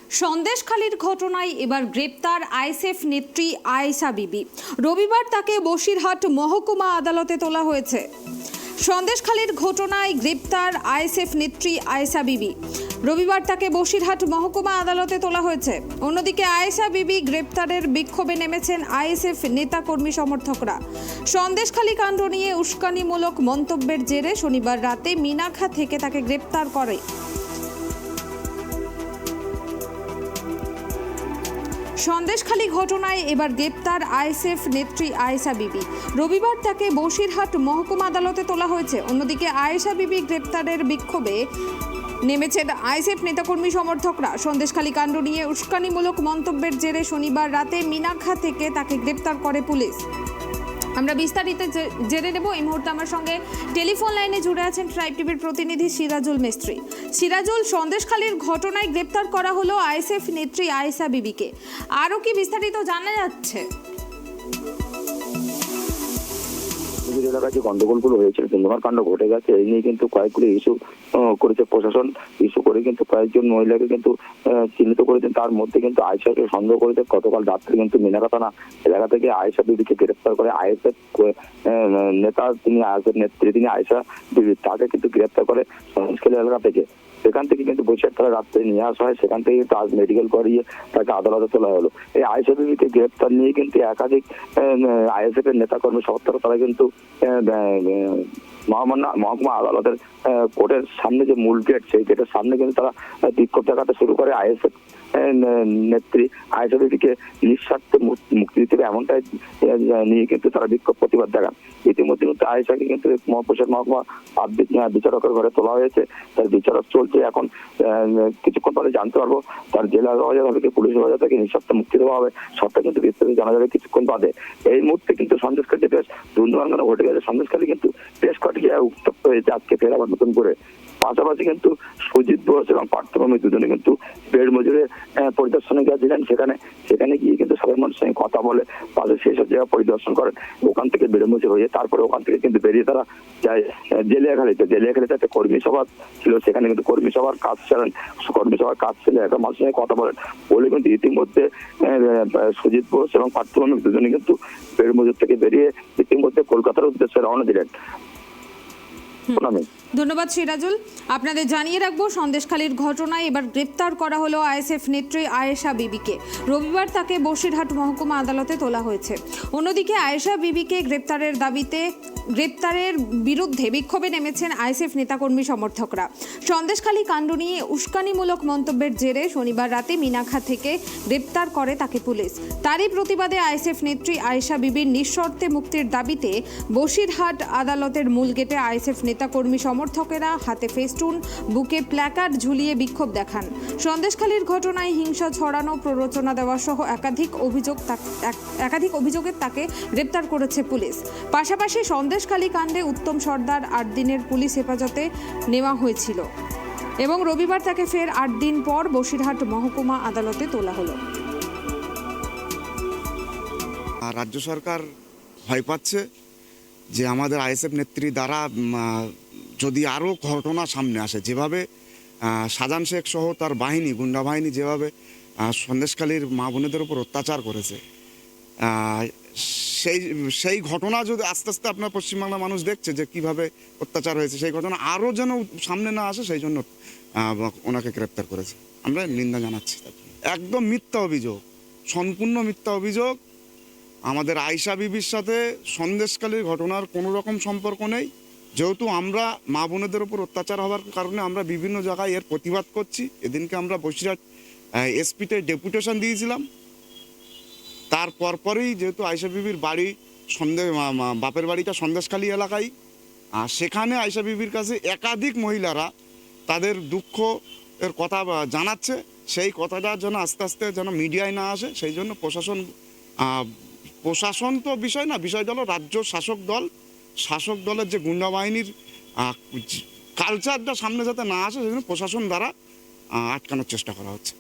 সন্দেশখালীর ঘটনায় এবার গ্রেপ্তার আইএসএফ নেত্রী আয়েশা বিবি। রবিবার তাকে বসিরহাট মহকুমা আদালতে তোলা হয়েছে। সন্দেশখালীর ঘটনায় গ্রেপ্তার আইএসএফ নেত্রী আয়েশা বিবি। রবিবার তাকে বসিরহাট মহকুমা আদালতে তোলা হয়েছে। অন্যদিকে আয়েশা বিবি গ্রেপ্তারের বিক্ষোভে নেমেছেন আইএসএফ নেতাকর্মী সমর্থকরা। সন্দেশখালী কাণ্ড নিয়ে উস্কানিমূলক মন্তব্যের জেরে শনিবার রাতে মিনাখা থেকে তাকে গ্রেপ্তার করে। সন্দেশখালী ঘটনায় এবার গ্রেপ্তার আইএসএফ নেত্রী আয়েশা বিবি। রবিবার তাকে বসিরহাট মহকুমা আদালতে তোলা হয়েছে। অন্যদিকে আয়েশা বিবি গ্রেপ্তারের বিক্ষোভে নেমেছেন আইএসএফ নেতাকর্মী সমর্থকরা। সন্দেশখালী কাণ্ড নিয়ে উস্কানিমূলক মন্তব্যের জেরে শনিবার রাতে মিনাখা থেকে তাকে গ্রেপ্তার করে পুলিশ। আমরা বিস্তারিত জেনে নেব। এই মুহূর্তে আমার সঙ্গে টেলিফোন লাইনে জুড়ে আছেন ট্রাইব টিভির প্রতিনিধি সিরাজুল মিস্ত্রি। সিরাজুল, সন্দেশখালীর ঘটনায় গ্রেপ্তার করা হলো আইএসএফ নেত্রী আয়েশা বিবিকে। আরও কি বিস্তারিত জানা যাচ্ছে? এলাকায় যে গন্ডগোলগুলো হয়েছিল, ধুমধুমার কাণ্ড ঘটে গেছে, এই নিয়ে কিন্তু কয়েকগুলো ইস্যু করেছে প্রশাসন। ইস্যু করে কিন্তু কয়েকজন মহিলাকে কিন্তু চিহ্নিত করেছেন। তার মধ্যে কিন্তু আয়েশাকে সন্দেহ করেছে। গতকাল রাত্রে কিন্তু মিনাখা থানা এলাকা থেকে আয়েশা বিবিকে গ্রেপ্তার করে আইএসএফ নেতা, তিনি আইএসএফ নেত্রী, তিনি আয়েশা বিবি, তাকে কিন্তু গ্রেপ্তার করে সন্দেশখালী এলাকা থেকে। সেখান থেকে কিন্তু বৈশাখ তারা রাত্রে নিয়ে আসা হয়। সেখান থেকে তার মেডিকেল করিয়ে তাকে আদালতে তোলা হলো। এই আয়েশা বিবিকে গ্রেপ্তার নিয়ে কিন্তু একাধিক আইএসএফ এর নেতাকর্মী সমর্থক তারা কিন্তু মহকুমা আদালতের কোর্টের সামনে যে মূল গেট, সেই গেটের সামনে কিন্তু তারা বিক্ষোভ দেখাতে শুরু করে। আইএসএফ নেত্রী আয়েশা বিবিকে নিঃস্বার্থে মুক্তি দিতে হবে এমনটাই নিয়ে কিন্তু তারা বিক্ষোভ প্রতিবাদ দেখান। ইতিমধ্যে কিন্তু আয়েশাকে কিন্তু মহকুমা বিচারকের ঘরে তোলা হয়েছে। তার বিচারক চলছে। এখন কিছুক্ষণ পরে জানতে পারবো তার জেলা হেফাজত হবে কি পুলিশ হেফাজত থেকে নিঃস্বার্থে মুক্তি দেওয়া হবে। সবটা কিন্তু বিস্তারিত জানা যাবে কিছুক্ষণ বাদে। এই মুহূর্তে কিন্তু সন্দেশখালী বেশ ধুমধুমার কাণ্ড ঘটে গেছে। সন্দেশখালী কিন্তু বেশ কয়েকটি উত্তপ্ত হয়েছে আজকে ফের আবার নতুন করে। পাশাপাশি কিন্তু সুজিত বোস এবং পার্থভূমি দুজনে কিন্তু বেড় মজুরে পরিদর্শনে গিয়েছিলেন। সেখানে গিয়ে কিন্তু সাধারণ মানুষের সঙ্গে কথা বলে পাশে সেই সব জায়গা পরিদর্শন করেন। ওখান থেকে বেড়ে মজুর হয়ে তারপরে ওখান থেকে কিন্তু বেরিয়ে তারা যায় জেলিয়াখালীতে একটা কর্মী সভা ছিল। সেখানে কিন্তু কর্মী সভার কাজ ছেড়ে একটা মানুষের সঙ্গে কথা বলেন বলে কিন্তু ইতিমধ্যে সুজিত বোস এবং পার্থভূমি দুজনে কিন্তু বেড় মজুর থেকে বেরিয়ে ইতিমধ্যে কলকাতার উদ্দেশ্যে রওনা দিলেন। ধন্যবাদ সিরাজুল। আপনাদের জানিয়ে রাখবো, সন্দেশখালীর ঘটনায় এবার গ্রেপ্তার করা হলো আইএসএফ নেত্রী আয়েশা বিবিকে। রবিবার তাকে বসিরহাট মহকুমা আদালতে তোলা হয়েছে। অন্যদিকে আয়েশা বিবিকে গ্রেপ্তারের বিরুদ্ধে বিক্ষোভে নেমেছেন আইএসএফ নেতাকর্মী সমর্থকরা। সন্দেশখালী কাণ্ড নিয়ে উস্কানিমূলক মন্তব্যের জেরে শনিবার রাতে মিনাখা থেকে গ্রেপ্তার করে তাকে পুলিশ। তারই প্রতিবাদে আইএসএফ নেত্রী আয়েশা বিবির নিঃশর্তে মুক্তির দাবিতে বসিরহাট আদালতের মূল গেটে আইএসএফ নেতাকর্মী সমর্থকেরা হাতে ফেস্টুন, বুকে প্ল্যাকার্ড ঝুলিয়ে বিক্ষোভ দেখান। সন্দেশখালীর ঘটনায় হিংসা ছড়ানো, প্ররোচনা দেওয়া সহ একাধিক অভিযোগে তাকে গ্রেপ্তার করেছে পুলিশ। পাশাপাশি সন্দেশখালী কাণ্ডে উত্তম সর্দার 8 দিনের পুলিশ হেফাজতে নেওয়া হয়েছিল এবং রবিবার তাকে ফের 8 দিন পর বসিরহাট মহকুমা আদালতে তোলা হলো। রাজ্য সরকার ভয় পাচ্ছে যে আমাদের আইএসএফ নেত্রী দ্বারা যদি আরও ঘটনা সামনে আসে, যেভাবে শাহজাহান শেখ সহ তার বাহিনী, গুন্ডা বাহিনী যেভাবে সন্দেশখালীর মা বোনেদের উপর অত্যাচার করেছে, সেই ঘটনা যদি আস্তে আস্তে আপনার পশ্চিমবাংলার মানুষ দেখছে যে কিভাবে অত্যাচার হয়েছে, সেই ঘটনা আরও যেন সামনে না আসে, সেই জন্য ওনাকে গ্রেপ্তার করেছে। আমরা নিন্দা জানাচ্ছি। একদম মিথ্যা অভিযোগ, সম্পূর্ণ মিথ্যা অভিযোগ। আমাদের আয়েশা বিবির সাথে সন্দেশখালীর ঘটনার কোনো রকম সম্পর্ক নেই। যেহেতু আমরা মা বোনেদের উপর অত্যাচার হওয়ার কারণে আমরা বিভিন্ন জায়গায় এর প্রতিবাদ করছি। এদিনকে আমরা বসিরহাট এসপিতে ডেপুটেশন দিয়েছিলাম। তার পরপরই যেহেতু আয়েশা বিবির বাড়ি বাপের বাড়িটা সন্দেশখালী এলাকায়, সেখানে আয়েশা বিবির কাছে একাধিক মহিলারা তাদের দুঃখ এর কথা জানাচ্ছে। সেই কথাটা যেন আস্তে আস্তে যেন মিডিয়ায় না আসে, সেই জন্য প্রশাসন তো বিষয় না, বিষয়টা হলো রাজ্য শাসক দলের যে গুন্ডা বাহিনীর কালচারটা সামনে যাতে না আসে, সেই জন্য প্রশাসন দ্বারা আটকানোর চেষ্টা করা হচ্ছে।